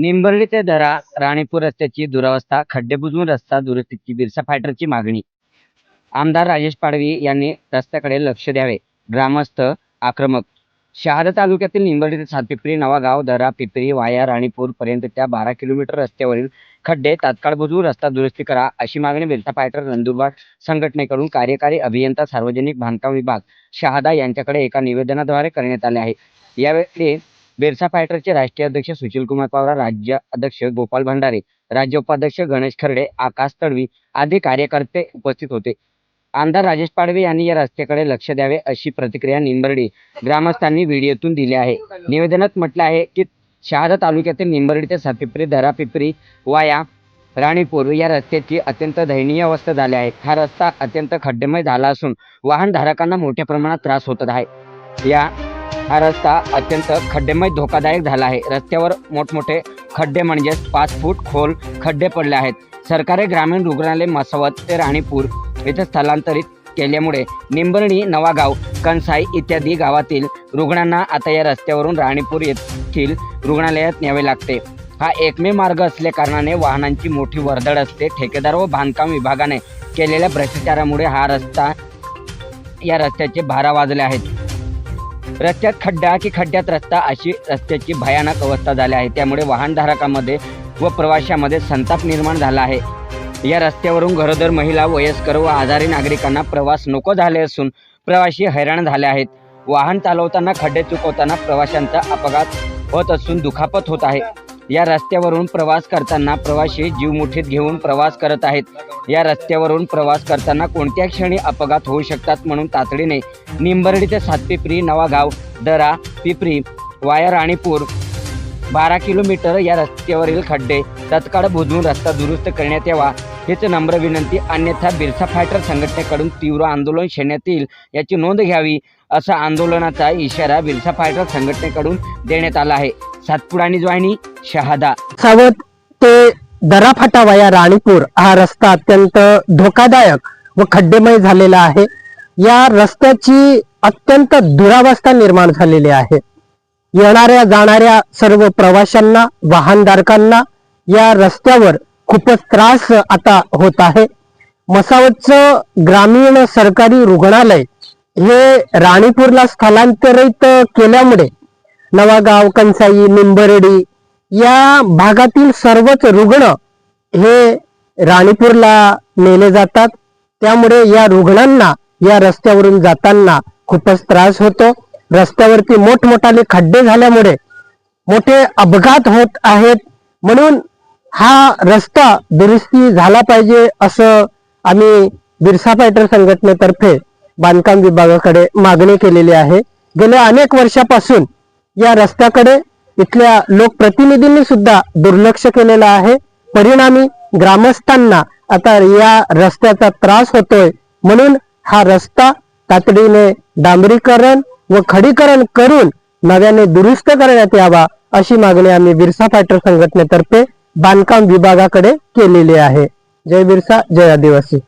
निंबर्डी ते दरा राणीपूर रस्त्याची दुरावस्था, खड्डे बुजवून रस्ता दुरुस्तीची बिरसा फायटरची मागणी. आमदार राजेश पाडवी यांनी रस्त्याकडे लक्ष द्यावे, ग्रामस्थ आक्रमक. शहादा तालुक्यातील निंबर्डी ते सातपिंपरी, नवागाव, दरा, पिंपरी वाया राणीपूर पर्यंतच्या 12 किलोमीटर रस्त्यावरील खड्डे तात्काळ बुजवून रस्ता दुरुस्ती करा, अशी मागणी बिरसा फायटर नंदुरबार संघटनेकडून कार्यकारी अभियंता सार्वजनिक बांधकाम विभाग शहादा यांच्याकडे एका निवेदनाद्वारे करण्यात आले आहे. यावेळी बिरसा फायटरचे राष्ट्रीय अध्यक्ष सुशीलकुमार पवार, राज्य अध्यक्ष गोपाल भंडारे, राज्य उपाध्यक्ष गणेश खर्डे, आकाश तडवी आदी कार्यकर्ते उपस्थित होते. आमदार राजेश पाडवे यांनी या रस्त्याकडे लक्ष द्यावे, अशी प्रतिक्रिया निंबर्डी ग्रामस्थांनी व्हिडिओतून दिली आहे. निवेदनात म्हटलं आहे की शहादा तालुक्यातील निंबर्डी ते सातपिंपरी, दरा, पिंपरी वाया राणीपूर या रस्त्याची अत्यंत दयनीय अवस्था झाली आहे. हा रस्ता अत्यंत खड्डेमय झाला असून वाहनधारकांना मोठ्या प्रमाणात त्रास होत आहे. हा रस्ता अत्यंत खड्डेमय धोकादायक झाला आहे. रस्त्यावर मोठमोठे खड्डे म्हणजे 5 फूट खोल खड्डे पडले आहेत. सरकारी ग्रामीण रुग्णालय मसावत ते राणीपूर येथे स्थलांतरित केल्यामुळे निंबर्डी, नवागाव, कणसाई इत्यादी गावातील रुग्णांना आता या रस्त्यावरून राणीपूर येथील रुग्णालयात न्यावे लागते. हा एकमेव मार्ग असल्या कारणाने वाहनांची मोठी वर्दळ असते. ठेकेदार व बांधकाम विभागाने केलेल्या भ्रष्टाचारामुळे या रस्त्याचे भारा वाजले आहेत. रस्त्यात खड्डा की खड्ड्यात रस्ता अशी रस्त्याची भयानक अवस्था झाली आहे. त्यामुळे वाहनधारकांमध्ये व प्रवाशांमध्ये संताप निर्माण झाला आहे. या रस्त्यावरून गरोदर महिला, वयस्कर व आजारी नागरिकांना प्रवास नको झाले असून प्रवासी हैराण झाले आहेत. वाहन चालवताना खड्डे चुकवताना प्रवाशांचा अपघात होत असून दुखापत होत आहे. या रस्त्यावरून प्रवास करताना प्रवासी जीव मुठीत घेऊन प्रवास करत आहेत. या रस्त्यावरून प्रवास करताना कोणत्या क्षणी अपघात होऊ शकतात, म्हणून तातडीने निंबर्डी ते सातपिंपरी, नवागाव, दरा, पिंपरी वाया राणीपूर 12 किलोमीटर या रस्त्यावरील खड्डे तत्काळ बुजवून रस्ता दुरुस्त करण्यात यावा, हीच नम्र विनंती. अन्यथा बिरसा फायटर संघटनेकडून तीव्र आंदोलन छेडण्यात येईल, याची नोंद घ्यावी, असा आंदोलनाचा इशारा बिरसा फायटर संघटनेकडून देण्यात आला आहे. सातपुडानी ज्वाइनी, शहादा. सावत ते दरा फाटा वाया राणीपूर हा रस्ता अत्यंत धोकादायक व खड्डेमय झालेला आहे. या रस्त्याची अत्यंत दुरावस्था निर्माण झालेली आहे. येणाऱ्या जाणाऱ्या सर्व प्रवाशांना, वाहनधारकांना या रस्त्यावर खूपच त्रास आता होत आहे. मसावतचं ग्रामीण सरकारी रुग्णालय हे राणीपूरला स्थलांतरित केल्यामुळे नवागाव, कंसाई, निंबर्डी या भागातील सर्वच रुग्ण हे राणीपूरला नेले जातात. त्यामुळे या रुग्णांना या रस्त्यावरून जाताना खूपच त्रास होतो. रस्त्यावरती मोठमोठाले खड्डे झाल्यामुळे मोठे अपघात होत आहेत. म्हणून हा रस्ता दुरुस्ती झाला पाहिजे, असं आम्ही बिरसा फायटर संघटनेतर्फे बांधकाम विभागाकडे मागणी केलेली आहे. गेल्या अनेक वर्षापासून या रस्त्याकडे इथल्या लोकप्रतिनिधींनी सुद्धा दुर्लक्ष केलेलं आहे. परिणामी ग्रामस्थांना आता या रस्त्याचा त्रास होतोय. म्हणून हा रस्ता तातडीने डांबरीकरण व खडीकरण करून नव्याने दुरुस्त करण्यात यावा, अशी मागणी आम्ही बिरसा फायटर संघटनेतर्फे बांधकाम विभागाकडे केलेली आहे. जय बिरसा, जय आदिवासी.